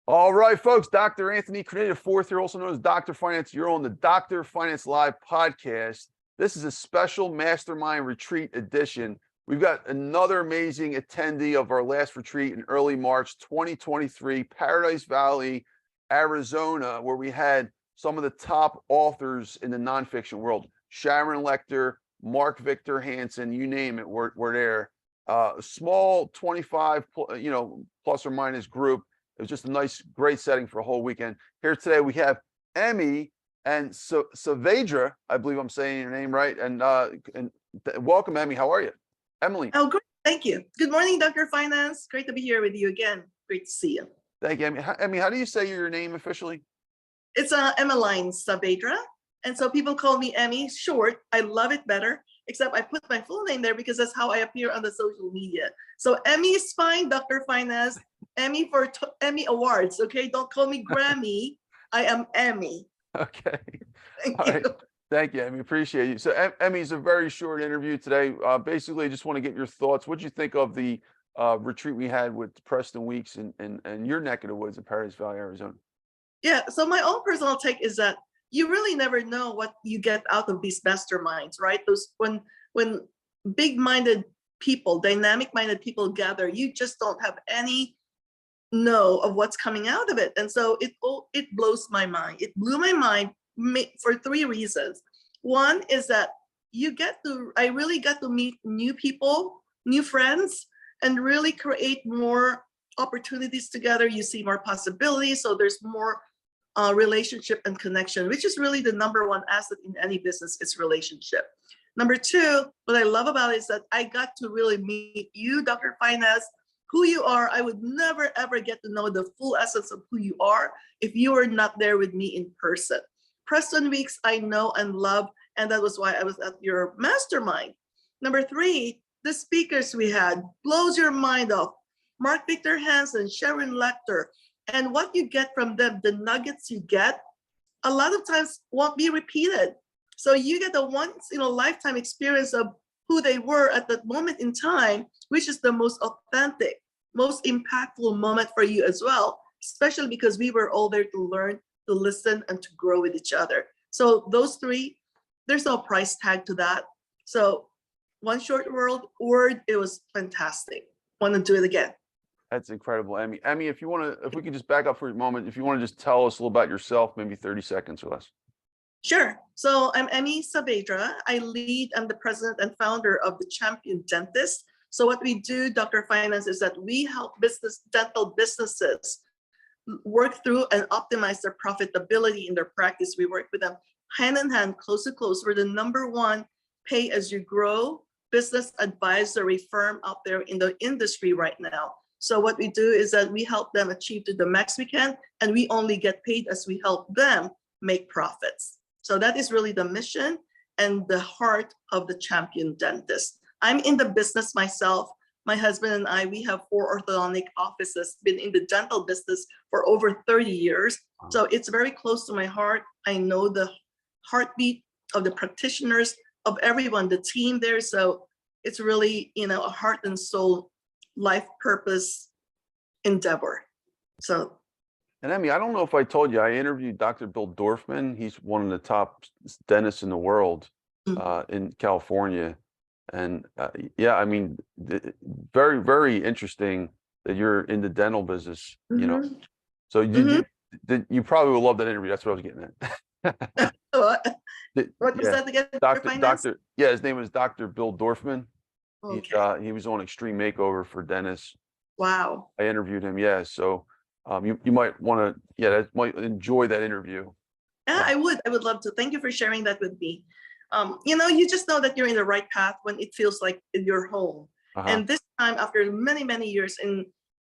All right, folks. Dr. Anthony Criniti IV here, also known as Dr. Finance. You're on the Dr. Finance Live podcast. This is a special Mastermind Retreat edition. We've got another amazing attendee of our last retreat in early March 2023, Paradise Valley, Arizona, where we had some of the top authors in the nonfiction world. Sharon Lechter, Mark Victor Hansen, you name it, we're there. A small 25, plus or minus group. It was just a nice, great setting for a whole weekend. Here today we have Emmie and Saavedra. I believe I'm saying your name right. And welcome, Emmie. How are you? Emily. Oh, great. Thank you. Good morning, Dr. Finance. Great to be here with you again. Great to see you. Thank you, Emmie. Emmie, how do you say your name officially? It's Emmeline Saavedra. And so people call me Emmie, short. I love it better, except I put my full name there because that's how I appear on the social media. So Emmie is fine, Dr. Finance. Emmie for Emmy Awards, okay? Don't call me Grammy. I am Emmie. Okay. Thank All you. right. Thank you, Emmie. Appreciate you. So Emmie's a very short interview today. Basically, I just want to get your thoughts. What did you think of the retreat we had with Preston Weeks and your neck of the woods in Paradise Valley, Arizona? Yeah, so my own personal take is that you really never know what you get out of these masterminds, right? Those when big-minded people, dynamic-minded people gather, you just don't have any know of what's coming out of it. And so it blows my mind. It blew my mind for three reasons. One is that I really got to meet new people, new friends, and really create more opportunities together. You see more possibilities. So there's more relationship and connection, which is really the number one asset in any business, is relationship. Number two, what I love about it is that I got to really meet you, Dr. Finance, who you are. I would never, ever get to know the full essence of who you are if you were not there with me in person. Preston Weeks, I know and love, and that was why I was at your mastermind. Number three, the speakers we had blows your mind off. Mark Victor Hansen, Sharon Lechter, and what you get from them, the nuggets you get, a lot of times won't be repeated. So you get a once in a lifetime experience of who they were at that moment in time, which is the most authentic, most impactful moment for you as well, especially because we were all there to learn, to listen, and to grow with each other. So those three, there's no price tag to that. So one short word, it was fantastic. Want to do it again. That's incredible, Emmie. Emmie, if we could just back up for a moment, if you want to just tell us a little about yourself, maybe 30 seconds or less. Sure. So I'm Emmie Saavedra. I'm the president and founder of the Champion Dentist. So what we do, Dr. Finance, is that we help dental businesses work through and optimize their profitability in their practice. We work with them hand in hand, close to close. We're the number one pay-as-you-grow business advisory firm out there in the industry right now. So what we do is that we help them achieve to the max we can, and we only get paid as we help them make profits. So that is really the mission and the heart of the Champion Dentist. I'm in the business myself. My husband and I, we have 4 orthodontic offices, been in the dental business for over 30 years. So it's very close to my heart. I know the heartbeat of the practitioners, of everyone, the team there. So it's really, a heart and soul, life purpose endeavor. So. And Emmie, I don't know if I told you, I interviewed Dr. Bill Dorfman. He's one of the top dentists in the world in California. And yeah, I mean, very, very interesting that you're in the dental business, So you probably will love that interview. That's what I was getting at. What was that again? His name was Dr. Bill Dorfman. Okay. He was on Extreme Makeover for dentists. Wow. I interviewed him. Yeah. So you might want to, might enjoy that interview. Yeah, I would love to. Thank you for sharing that with me. You just know that you're in the right path when it feels like you're home. And this time, after many, many years in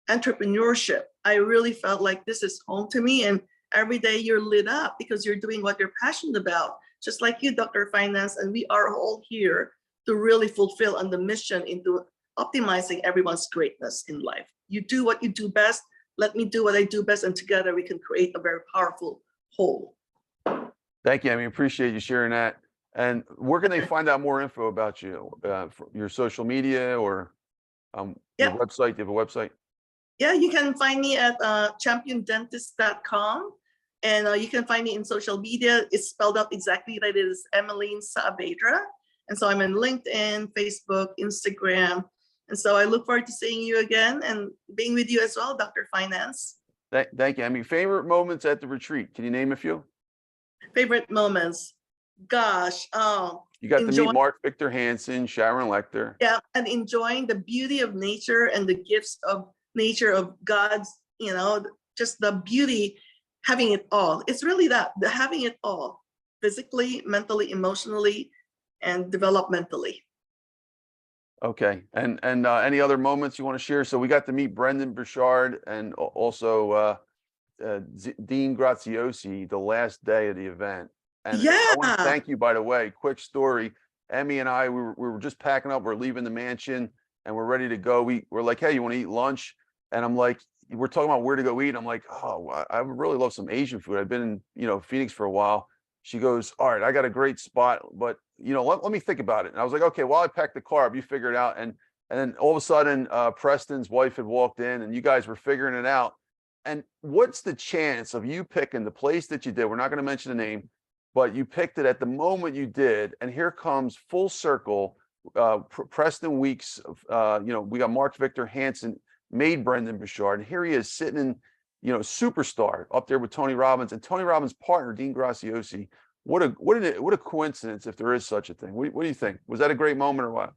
entrepreneurship, I really felt like this is home to me. And every day you're lit up because you're doing what you're passionate about, just like you, Dr. Finance. And we are all here to really fulfill on the mission into optimizing everyone's greatness in life. You do what you do best. Let me do what I do best. And together we can create a very powerful whole. Thank you. I appreciate you sharing that. And where can they find out more info about you? Your social media or your website? Do you have a website? Yeah, you can find me at championdentist.com. And you can find me in social media. It's spelled out exactly like it is, Emmeline Saavedra. And so I'm on LinkedIn, Facebook, Instagram. And so I look forward to seeing you again and being with you as well, Dr. Finance. Thank you, Emmie. Favorite moments at the retreat? Can you name a few? Favorite moments? Gosh, You got to meet Mark Victor Hansen, Sharon Lecter. Yeah, and enjoying the beauty of nature and the gifts of nature, of God's, just the beauty, having it all. It's really that, the having it all, physically, mentally, emotionally, and developmentally. Okay, and any other moments you want to share? So we got to meet Brendan Burchard and also Dean Graziosi the last day of the event. And yeah, I want to thank you, by the way. Quick story. Emmie and I, we were just packing up. We're leaving the mansion and we're ready to go. We're like, hey, you want to eat lunch? And I'm like, we're talking about where to go eat. I'm like, oh, I would really love some Asian food. I've been in, Phoenix for a while. She goes, all right, I got a great spot, but let me think about it. And I was like, okay, well, I packed the car up, you figure it out. And then all of a sudden, Preston's wife had walked in and you guys were figuring it out. And what's the chance of you picking the place that you did? We're not going to mention the name, but you picked it at the moment you did. And here comes full circle, Preston Weeks, we got Mark Victor Hansen, made Brendan Burchard. And here he is sitting in, superstar up there with Tony Robbins and Tony Robbins' partner, Dean Graziosi. What a coincidence, if there is such a thing. What do you think? Was that a great moment or what?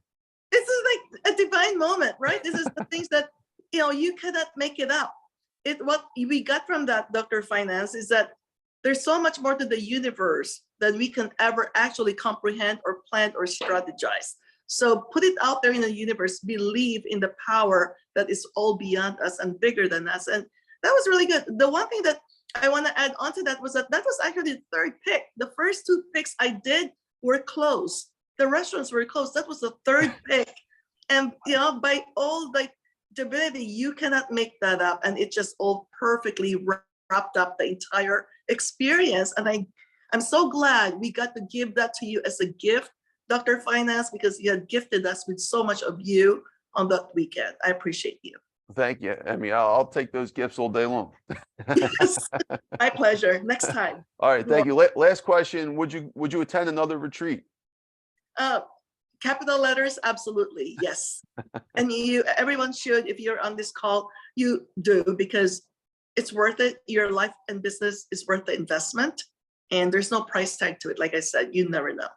This is like a divine moment, right? This is the things that, you cannot make it up. What we got from that, Dr. Finance, is that there's so much more to the universe than we can ever actually comprehend or plan or strategize. So put it out there in the universe, believe in the power that is all beyond us and bigger than us. And that was really good. The one thing that I want to add on to that was that was actually the third pick. The first two picks I did were closed. The restaurants were closed. That was the third pick. And, by all the ability, you cannot make that up. And it just all perfectly wrapped up the entire experience. And I'm so glad we got to give that to you as a gift, Dr. Finance, because you had gifted us with so much of you on that weekend. I appreciate you. Thank you, Emmie. I'll take those gifts all day long. Yes, my pleasure. Next time. All right, thank you. Last question: Would you attend another retreat? Capital letters, absolutely, yes. And everyone should. If you're on this call, you do, because it's worth it. Your life and business is worth the investment, and there's no price tag to it. Like I said, you never know.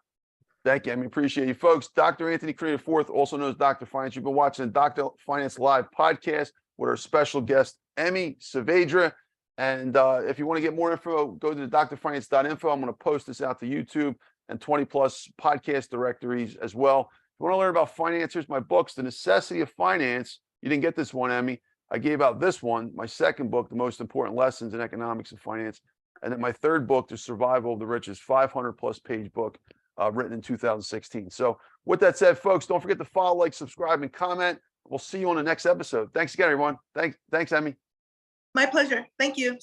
Thank you, Emmie. Appreciate you, folks. Dr. Anthony Criniti IV, also known as Dr. Finance. You've been watching the Dr. Finance Live podcast with our special guest, Emmie Saavedra. And if you want to get more info, go to the drfinance.info. I'm going to post this out to YouTube and 20 plus podcast directories as well. If you want to learn about financiers, my books, The Necessity of Finance. You didn't get this one, Emmie. I gave out this one, my second book, The Most Important Lessons in Economics and Finance. And then my third book, The Survival of the Richest, 500 plus page book. Written in 2016. So with that said, folks, don't forget to follow, like, subscribe, and comment. We'll see you on the next episode. Thanks again, everyone. Thanks, Emmie. My pleasure. Thank you.